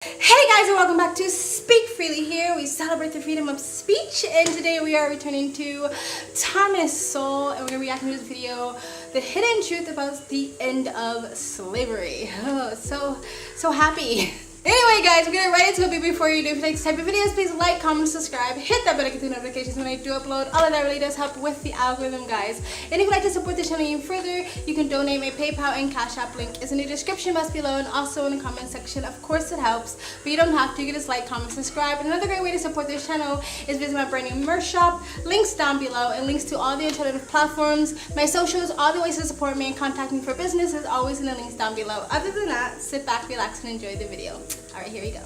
Hey guys, and welcome back to Speak Freely. Here we celebrate the freedom of speech, and today we are returning to Thomas Sowell, and we're going to react to this video, The Hidden Truth About the End of Slavery. Oh, so happy. Anyway guys, we're gonna right into it. Before you do, if you like this type of videos, please like, comment, subscribe, hit that bell to get the notifications when I do upload. All of that really does help with the algorithm, guys. And if you'd like to support the channel even further, you can donate. My PayPal and Cash App link is in the description box below and also in the comment section. Of course it helps, but you don't have to. You can just like, comment, subscribe. And another great way to support this channel is visit my brand new merch shop. Links down below and links to all the alternative platforms, my socials, all the ways to support me and contact me for business is always in the links down below. Other than that, sit back, relax, and enjoy the video. All right, here we go.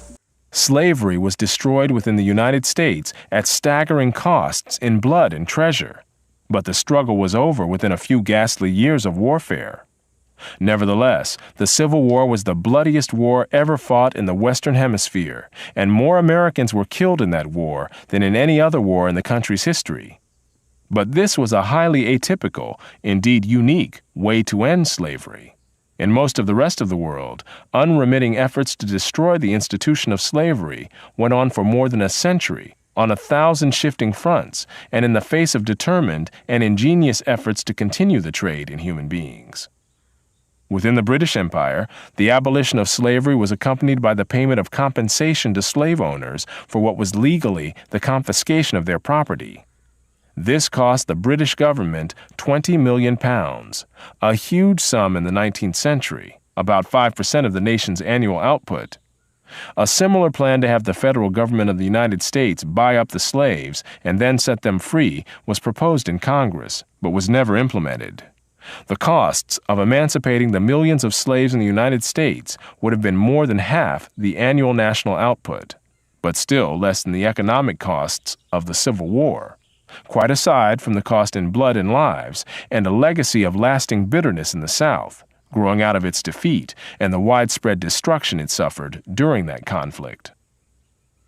Slavery was destroyed within the United States at staggering costs in blood and treasure, but the struggle was over within a few ghastly years of warfare. Nevertheless, the Civil War was the bloodiest war ever fought in the Western Hemisphere, and more Americans were killed in that war than in any other war in the country's history. But this was a highly atypical, indeed unique, way to end slavery. In most of the rest of the world, unremitting efforts to destroy the institution of slavery went on for more than a century, on 1,000 shifting fronts, and in the face of determined and ingenious efforts to continue the trade in human beings. Within the British Empire, the abolition of slavery was accompanied by the payment of compensation to slave owners for what was legally the confiscation of their property. This cost the British government £20 million, a huge sum in the 19th century, about 5% of the nation's annual output. A similar plan to have the federal government of the United States buy up the slaves and then set them free was proposed in Congress, but was never implemented. The costs of emancipating the millions of slaves in the United States would have been more than half the annual national output, but still less than the economic costs of the Civil War. Quite aside from the cost in blood and lives, and a legacy of lasting bitterness in the South, growing out of its defeat and the widespread destruction it suffered during that conflict.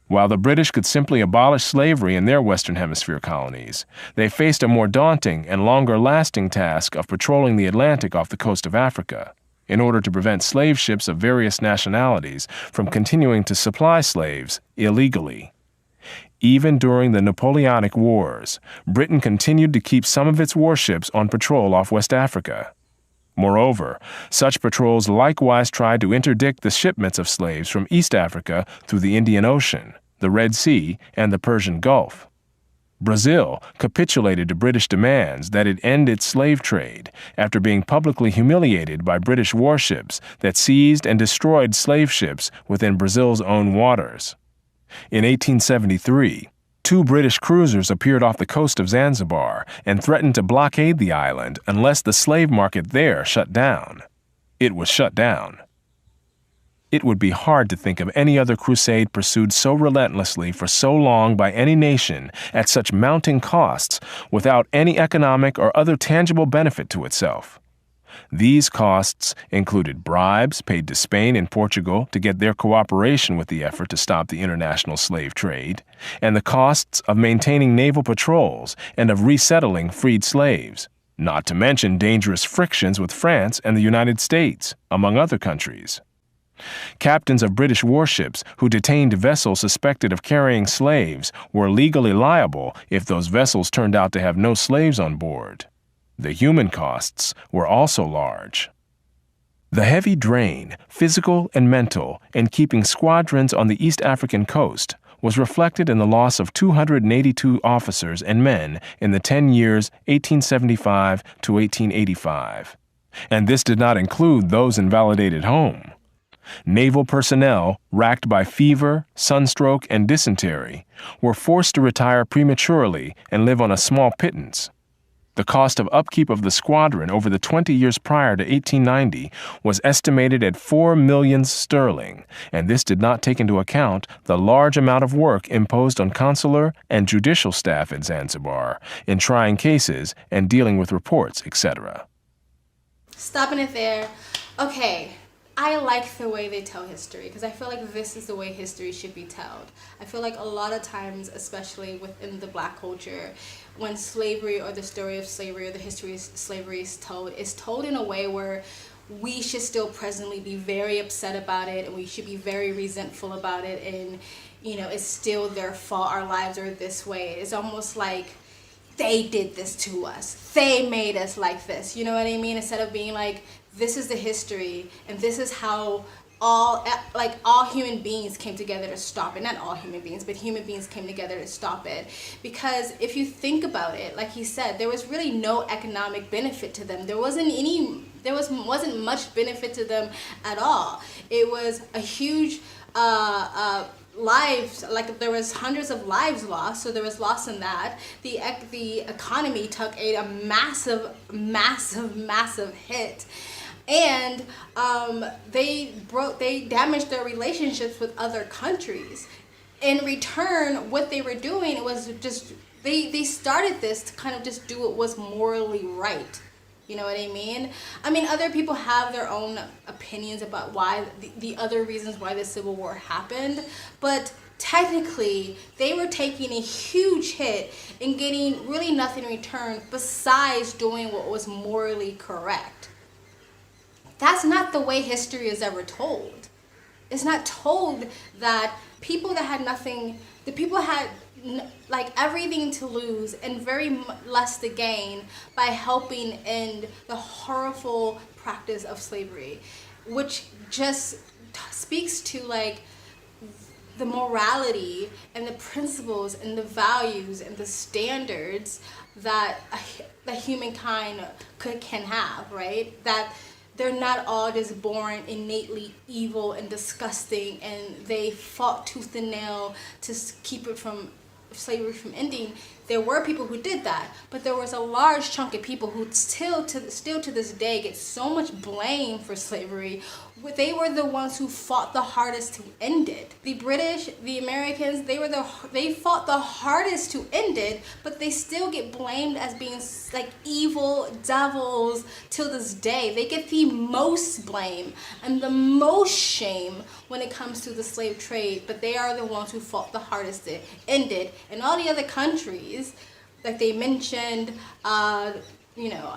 While the British could simply abolish slavery in their Western Hemisphere colonies, they faced a more daunting and longer-lasting task of patrolling the Atlantic off the coast of Africa, in order to prevent slave ships of various nationalities from continuing to supply slaves illegally. Even during the Napoleonic Wars, Britain continued to keep some of its warships on patrol off West Africa. Moreover, such patrols likewise tried to interdict the shipments of slaves from East Africa through the Indian Ocean, the Red Sea, and the Persian Gulf. Brazil capitulated to British demands that it end its slave trade after being publicly humiliated by British warships that seized and destroyed slave ships within Brazil's own waters. In 1873, 2 British cruisers appeared off the coast of Zanzibar and threatened to blockade the island unless the slave market there shut down. It was shut down. It would be hard to think of any other crusade pursued so relentlessly for so long by any nation at such mounting costs without any economic or other tangible benefit to itself. These costs included bribes paid to Spain and Portugal to get their cooperation with the effort to stop the international slave trade, and the costs of maintaining naval patrols and of resettling freed slaves, not to mention dangerous frictions with France and the United States, among other countries. Captains of British warships who detained vessels suspected of carrying slaves were legally liable if those vessels turned out to have no slaves on board. The human costs were also large. The heavy drain, physical and mental, in keeping squadrons on the East African coast was reflected in the loss of 282 officers and men in the 10 years 1875 to 1885. And this did not include those invalidated home. Naval personnel, racked by fever, sunstroke, and dysentery, were forced to retire prematurely and live on a small pittance. The cost of upkeep of the squadron over the 20 years prior to 1890 was estimated at £4 million sterling, and this did not take into account the large amount of work imposed on consular and judicial staff at Zanzibar in trying cases and dealing with reports, etc. Stopping it there. Okay. I like the way they tell history because I feel like this is the way history should be told. I feel like a lot of times, especially within the Black culture, when slavery or the story of slavery or the history of slavery is told in a way where we should still presently be very upset about it, and we should be very resentful about it, and it's still their fault our lives are this way. It's almost like they did this to us, they made us like this, you know what I mean? Instead of being like, this is the history, and this is how all human beings came together to stop it. Not all human beings, but human beings came together to stop it. Because if you think about it, like he said, there was really no economic benefit to them. There wasn't much benefit to them at all. It was a huge lives, like there was hundreds of lives lost, so there was loss in that. The economy took a massive hit, and they damaged their relationships with other countries. In return, what they were doing was just they started this to kind of just do what was morally right. You know what I mean? I mean, other people have their own opinions about why the other reasons why the Civil War happened, but technically they were taking a huge hit and getting really nothing in return besides doing what was morally correct. That's not the way history is ever told. It's not told that people that had nothing, the people had like everything to lose and very less to gain by helping end the horrible practice of slavery, which just speaks to like the morality and the principles and the values and the standards that humankind can have, right? That they're not all just born innately evil and disgusting, and they fought tooth and nail to keep it from slavery from ending. There were people who did that, but there was a large chunk of people who still to this day get so much blame for slavery. They were the ones who fought the hardest to end it. The British, the Americans, they fought the hardest to end it, but they still get blamed as being like evil devils till this day. They get the most blame and the most shame when it comes to the slave trade, but they are the ones who fought the hardest to end it. And all the other countries, like they mentioned, I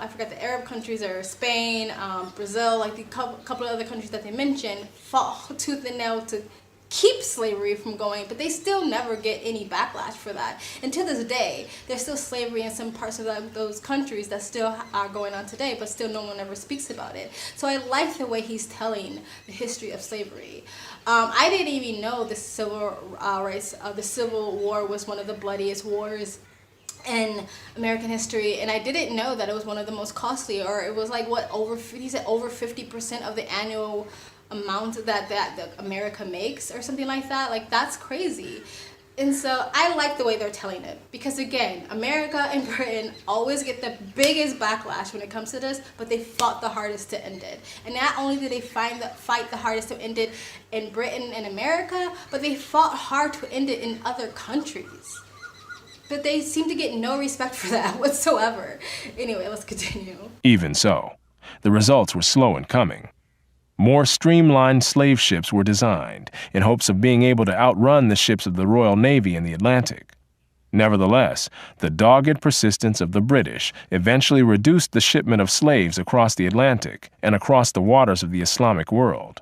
forgot the Arab countries, or Spain, Brazil, like the couple of other countries that they mentioned, fought tooth and nail to keep slavery from going, but they still never get any backlash for that. And to this day, there's still slavery in some parts of those countries that still are going on today, but still no one ever speaks about it. So I like the way he's telling the history of slavery. I didn't even know the Civil War was one of the bloodiest wars in American history, and I didn't know that it was one of the most costly, or it was like he said over 50% of the annual amount that America makes, or something like that. Like, that's crazy. And so I like the way they're telling it, because again, America and Britain always get the biggest backlash when it comes to this, but they fought the hardest to end it. And not only did they fight the hardest to end it in Britain and America, but they fought hard to end it in other countries. But they seem to get no respect for that whatsoever. Anyway, let's continue. Even so, the results were slow in coming. More streamlined slave ships were designed in hopes of being able to outrun the ships of the Royal Navy in the Atlantic. Nevertheless, the dogged persistence of the British eventually reduced the shipment of slaves across the Atlantic and across the waters of the Islamic world.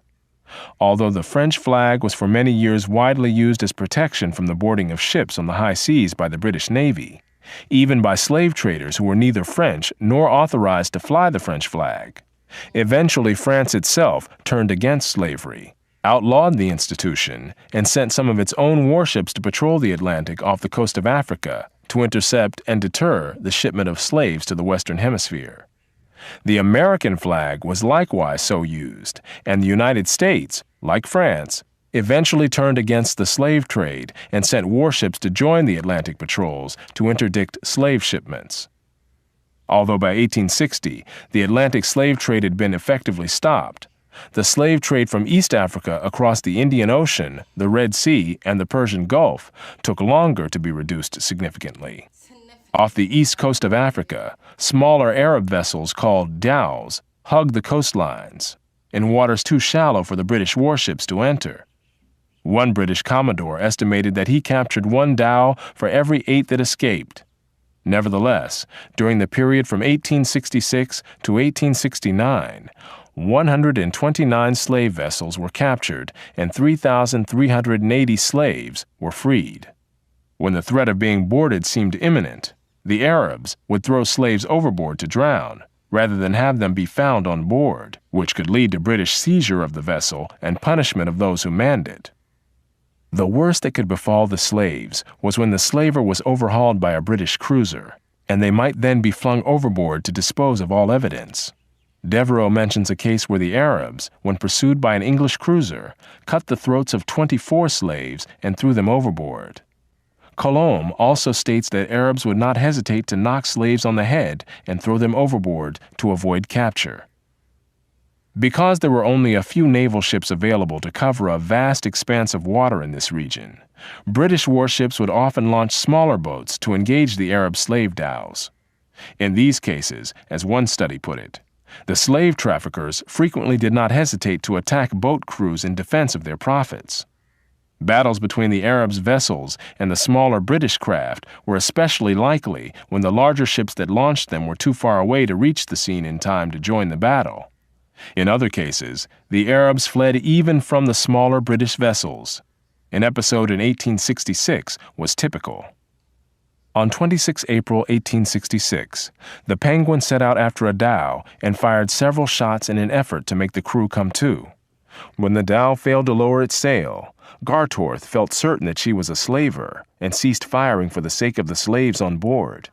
Although the French flag was for many years widely used as protection from the boarding of ships on the high seas by the British Navy, even by slave traders who were neither French nor authorized to fly the French flag. Eventually, France itself turned against slavery, outlawed the institution, and sent some of its own warships to patrol the Atlantic off the coast of Africa to intercept and deter the shipment of slaves to the Western Hemisphere. The American flag was likewise so used, and the United States, like France, eventually turned against the slave trade and sent warships to join the Atlantic patrols to interdict slave shipments. Although by 1860 the Atlantic slave trade had been effectively stopped, the slave trade from East Africa across the Indian Ocean, the Red Sea, and the Persian Gulf took longer to be reduced significantly. Off the east coast of Africa, smaller Arab vessels called dhows hugged the coastlines, in waters too shallow for the British warships to enter. One British commodore estimated that he captured one dhow for every 8 that escaped. Nevertheless, during the period from 1866 to 1869, 129 slave vessels were captured and 3,380 slaves were freed. When the threat of being boarded seemed imminent, the Arabs would throw slaves overboard to drown, rather than have them be found on board, which could lead to British seizure of the vessel and punishment of those who manned it. The worst that could befall the slaves was when the slaver was overhauled by a British cruiser, and they might then be flung overboard to dispose of all evidence. Devereux mentions a case where the Arabs, when pursued by an English cruiser, cut the throats of 24 slaves and threw them overboard. Colomb also states that Arabs would not hesitate to knock slaves on the head and throw them overboard to avoid capture. Because there were only a few naval ships available to cover a vast expanse of water in this region, British warships would often launch smaller boats to engage the Arab slave dhows. In these cases, as one study put it, the slave traffickers frequently did not hesitate to attack boat crews in defense of their profits. Battles between the Arabs' vessels and the smaller British craft were especially likely when the larger ships that launched them were too far away to reach the scene in time to join the battle. In other cases, the Arabs fled even from the smaller British vessels. An episode in 1866 was typical. On 26 April 1866, the Penguin set out after a dhow and fired several shots in an effort to make the crew come to. When the dhow failed to lower its sail, Gartorth felt certain that she was a slaver and ceased firing for the sake of the slaves on board.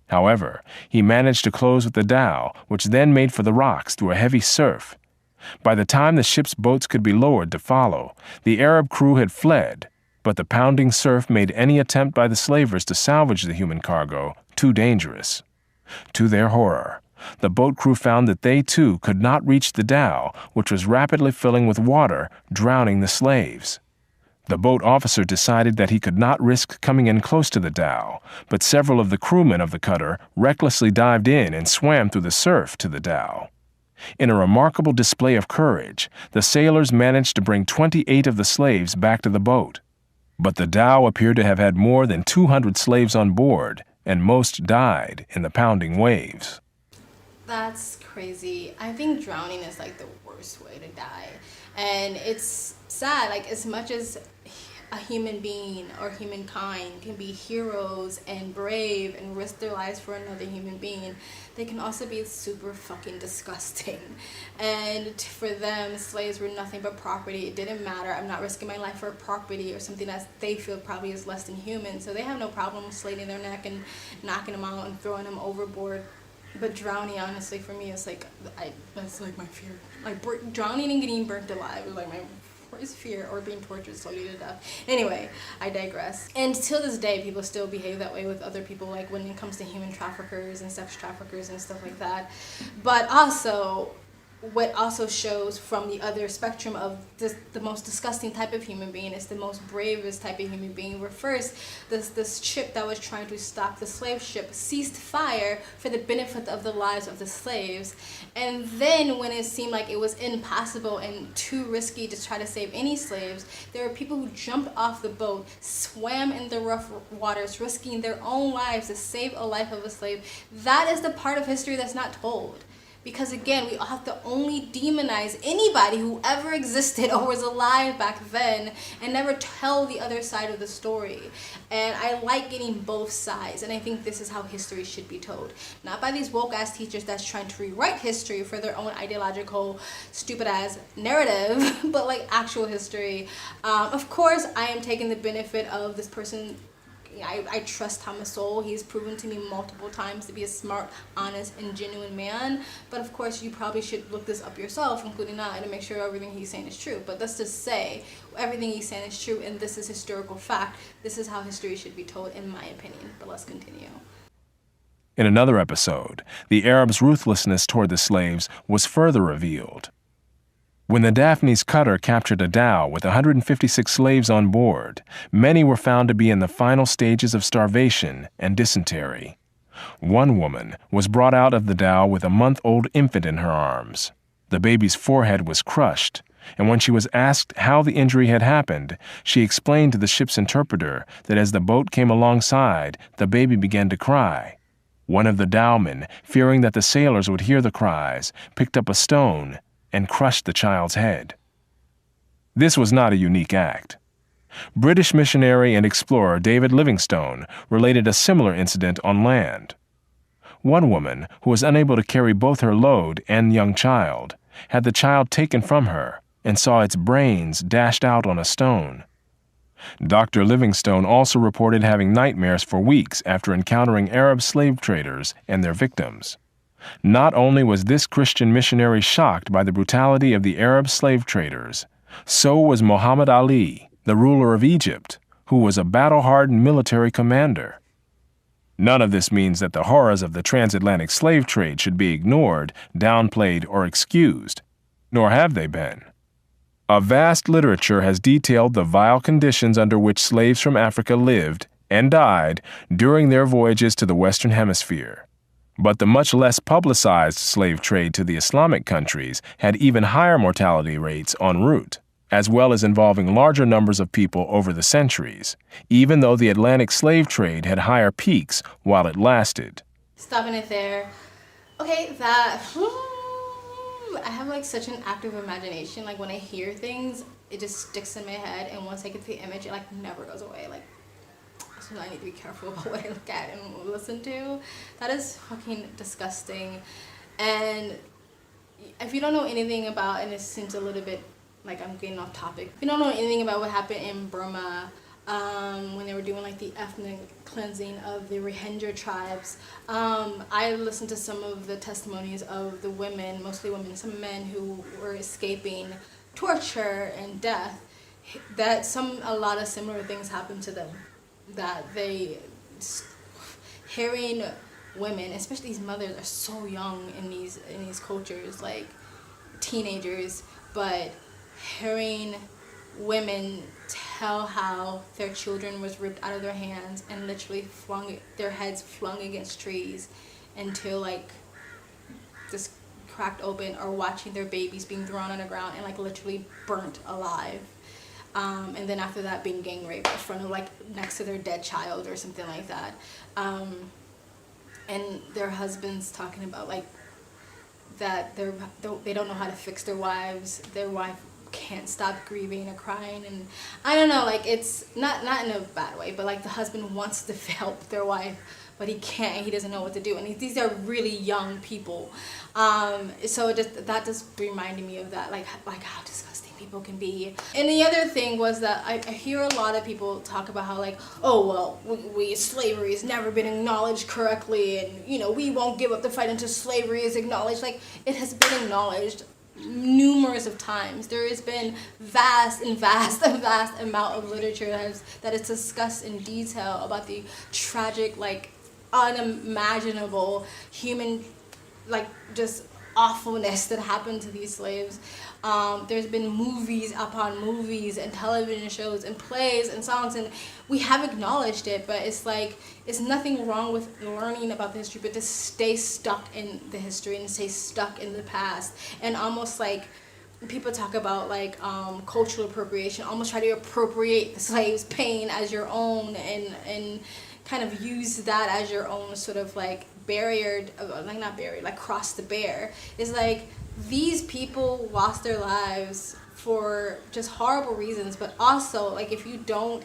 However, he managed to close with the dhow, which then made for the rocks through a heavy surf. By the time the ship's boats could be lowered to follow, the Arab crew had fled, but the pounding surf made any attempt by the slavers to salvage the human cargo too dangerous. To their horror, the boat crew found that they too could not reach the dhow, which was rapidly filling with water, drowning the slaves. The boat officer decided that he could not risk coming in close to the dhow, but several of the crewmen of the cutter recklessly dived in and swam through the surf to the dhow. In a remarkable display of courage, the sailors managed to bring 28 of the slaves back to the boat. But the dhow appeared to have had more than 200 slaves on board, and most died in the pounding waves. That's crazy. I think drowning is like the worst way to die. And it's sad, like as much as a human being or humankind can be heroes and brave and risk their lives for another human being, they can also be super fucking disgusting. And for them, slaves were nothing but property. It didn't matter. I'm not risking my life for property or something that they feel probably is less than human. So they have no problem slitting their neck and knocking them out and throwing them overboard. But drowning, honestly, for me, is like, that's like my fear. Like drowning and getting burnt alive is like my worst fear, or being tortured slowly to death. Anyway, I digress. And till this day, people still behave that way with other people, like when it comes to human traffickers and sex traffickers and stuff like that. But also, what also shows from the other spectrum of the most disgusting type of human being is the most bravest type of human being, where first this ship that was trying to stop the slave ship ceased fire for the benefit of the lives of the slaves, and then when it seemed like it was impossible and too risky to try to save any slaves, there were people who jumped off the boat, swam in the rough waters, risking their own lives to save a life of a slave. That is the part of history that's not told. Because again, we have to only demonize anybody who ever existed or was alive back then and never tell the other side of the story. And I like getting both sides, and I think this is how history should be told. Not by these woke-ass teachers that's trying to rewrite history for their own ideological, stupid-ass narrative, but like actual history. Of course, I am taking the benefit of this person. I trust Thomas Sowell. He's proven to me multiple times to be a smart, honest, and genuine man. But of course, you probably should look this up yourself, including I, to make sure everything he's saying is true. But let's just say everything he's saying is true, and this is historical fact. This is how history should be told, in my opinion. But let's continue. In another episode, the Arabs' ruthlessness toward the slaves was further revealed. When the Daphne's cutter captured a dhow with 156 slaves on board, many were found to be in the final stages of starvation and dysentery. One woman was brought out of the dhow with a month-old infant in her arms. The baby's forehead was crushed, and when she was asked how the injury had happened, she explained to the ship's interpreter that as the boat came alongside, the baby began to cry, One of the dowmen, fearing that the sailors would hear the cries, picked up a stone and crushed the child's head. This was not a unique act. British missionary and explorer David Livingstone related a similar incident on land. One woman, who was unable to carry both her load and young child, had the child taken from her and saw its brains dashed out on a stone. Dr. Livingstone also reported having nightmares for weeks after encountering Arab slave traders and their victims. Not only was this Christian missionary shocked by the brutality of the Arab slave traders, so was Muhammad Ali, the ruler of Egypt, who was a battle-hardened military commander. None of this means that the horrors of the transatlantic slave trade should be ignored, downplayed, or excused, nor have they been. A vast literature has detailed the vile conditions under which slaves from Africa lived and died during their voyages to the Western Hemisphere. But the much less publicized slave trade to the Islamic countries had even higher mortality rates en route, as well as involving larger numbers of people over the centuries, even though the Atlantic slave trade had higher peaks while it lasted. Stopping it there. Okay, I have like such an active imagination. Like when I hear things, it just sticks in my head, and once I get the image, it like never goes away. Like, so I need to be careful about what I look at and listen to. That is fucking disgusting. And if you don't know anything about, and it seems a little bit like I'm getting off topic. If you don't know anything about what happened in Burma, when they were doing like the ethnic cleansing of the Rohingya tribes, I listened to some of the testimonies of the women, mostly women, some men who were escaping torture and death, that a lot of similar things happened to them. That hearing women, especially these mothers, are so young in these cultures, like teenagers, but hearing women tell how their children was ripped out of their hands and literally their heads flung against trees until like just cracked open, or watching their babies being thrown on the ground and like literally burnt alive, and then after that being gang raped in front of like next to their dead child or something like that, and their husbands talking about like that they don't know how to fix their wives, their wife can't stop grieving or crying, and I don't know, like it's not in a bad way, but like the husband wants to help their wife, but he can't, he doesn't know what to do, and these are really young people, so that just reminded me of that, like how disgusting people can be. And the other thing was that I hear a lot of people talk about how like, oh well, slavery has never been acknowledged correctly, and we won't give up the fight until slavery is acknowledged. Like, it has been acknowledged numerous of times. There has been vast amount of literature that is discussed in detail about the tragic, like unimaginable human, like just awfulness that happened to these slaves. There's been movies upon movies and television shows and plays and songs, and we have acknowledged it, but it's like, it's nothing wrong with learning about the history, but to stay stuck in the history and stay stuck in the past, and almost like people talk about like cultural appropriation, almost try to appropriate the slaves' pain as your own, and kind of use that as your own sort of like barrier, like cross the bear. It's like these people lost their lives for just horrible reasons, but also like if you don't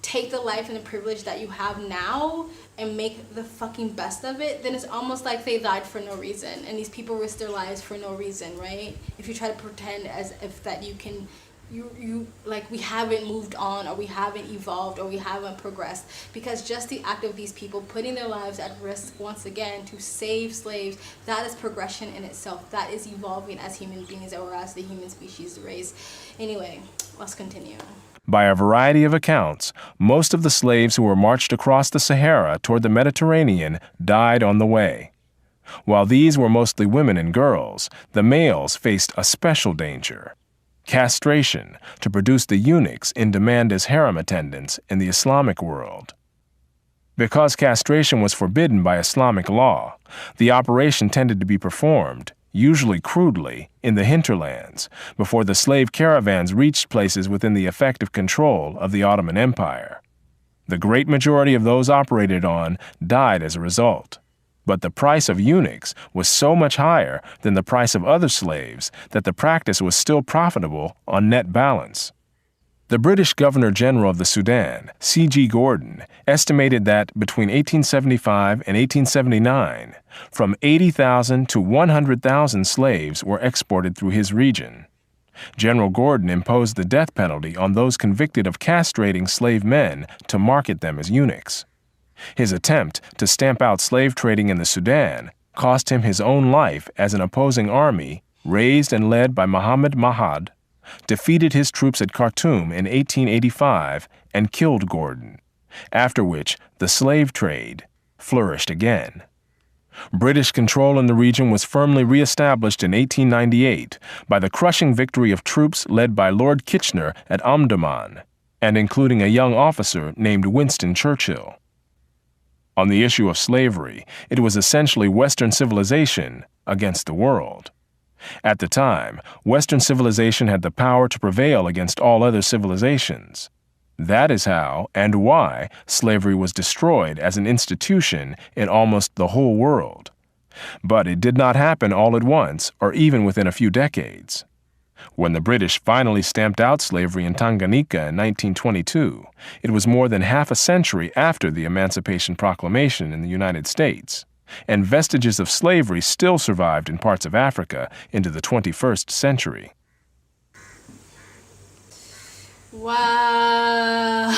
take the life and the privilege that you have now and make the fucking best of it, then it's almost like they died for no reason, and these people risk their lives for no reason, right? If you try to pretend as if that you can, you like, we haven't moved on, or we haven't evolved, or we haven't progressed, because just the act of these people putting their lives at risk once again to save slaves, that is progression in itself. That is evolving as human beings, or as the human species, the race. Anyway, let's continue. By a variety of accounts, most of the slaves who were marched across the Sahara toward the Mediterranean died on the way. While these were mostly women and girls, the males faced a special danger: castration, to produce the eunuchs in demand as harem attendants in the Islamic world. Because castration was forbidden by Islamic law, the operation tended to be performed, usually crudely, in the hinterlands, before the slave caravans reached places within the effective control of the Ottoman Empire. The great majority of those operated on died as a result. But the price of eunuchs was so much higher than the price of other slaves that the practice was still profitable on net balance. The British Governor-General of the Sudan, C.G. Gordon, estimated that between 1875 and 1879, from 80,000 to 100,000 slaves were exported through his region. General Gordon imposed the death penalty on those convicted of castrating slave men to market them as eunuchs. His attempt to stamp out slave trading in the Sudan cost him his own life as an opposing army, raised and led by Muhammad Mahad, defeated his troops at Khartoum in 1885 and killed Gordon, after which the slave trade flourished again. British control in the region was firmly re-established in 1898 by the crushing victory of troops led by Lord Kitchener at Omdurman, and including a young officer named Winston Churchill. On the issue of slavery, it was essentially Western civilization against the world. At the time, Western civilization had the power to prevail against all other civilizations. That is how and why slavery was destroyed as an institution in almost the whole world. But it did not happen all at once or even within a few decades. When the British finally stamped out slavery in Tanganyika in 1922, it was more than half a century after the Emancipation Proclamation in the United States, and vestiges of slavery still survived in parts of Africa into the 21st century. Wow,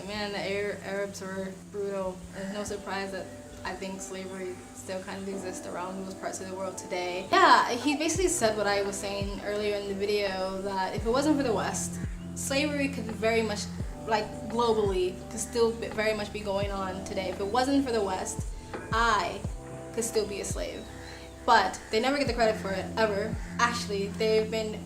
man, the Arabs were brutal. It's no surprise that I think slavery still kind of exists around most parts of the world today. Yeah, he basically said what I was saying earlier in the video, that if it wasn't for the West, slavery could very much, like globally, could still very much be going on today. If it wasn't for the West, I could still be a slave. But they never get the credit for it, ever. Actually, they've been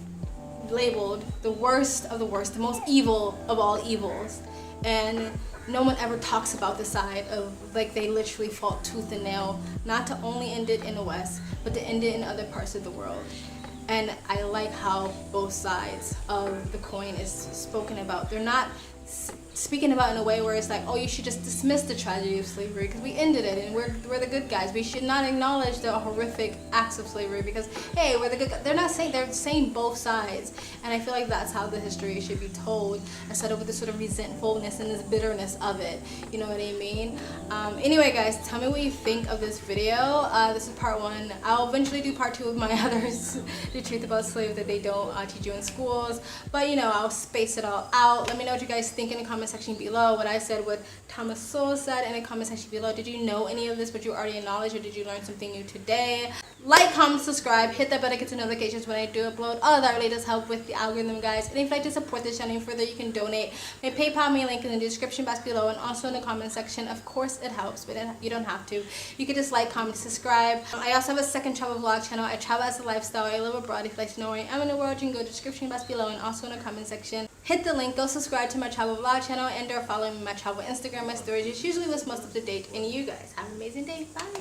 labeled the worst of the worst, the most evil of all evils. And no one ever talks about the side of, like, they literally fought tooth and nail, not to only end it in the West, but to end it in other parts of the world. And I like how both sides of the coin is spoken about. They're not speaking about in a way where it's like, oh, you should just dismiss the tragedy of slavery because we ended it and we're the good guys. We should not acknowledge the horrific acts of slavery because, hey, we're the good guys. They're saying both sides. And I feel like that's how the history should be told, instead of with this sort of resentfulness and this bitterness of it. You know what I mean? Anyway, guys, tell me what you think of this video. This is part 1. I'll eventually do part 2 of my others, the truth about slavery that they don't teach you in schools. But, you know, I'll space it all out. Let me know what you guys think in the comment section below, what I said, what Thomas Sowell said in the comment section below. Did you know any of this, but you already knowledge, or did you learn something new today? Like, comment, subscribe, hit that bell to get notifications when I do upload. All of that really does help with the algorithm, guys. And if you'd like to support this channel further, you can donate. My PayPal, my link in the description box below, and also in the comment section. Of course it helps, but you don't have to. You can just like, comment, subscribe. I also have a second travel vlog channel. I travel as a lifestyle. I live abroad. If you'd like to know where I am in the world, you can go to the description box below and also in the comment section. Hit the link, go subscribe to my travel vlog channel, and or follow me on my travel Instagram. My stories is usually what's most up to date. And you guys have an amazing day. Bye.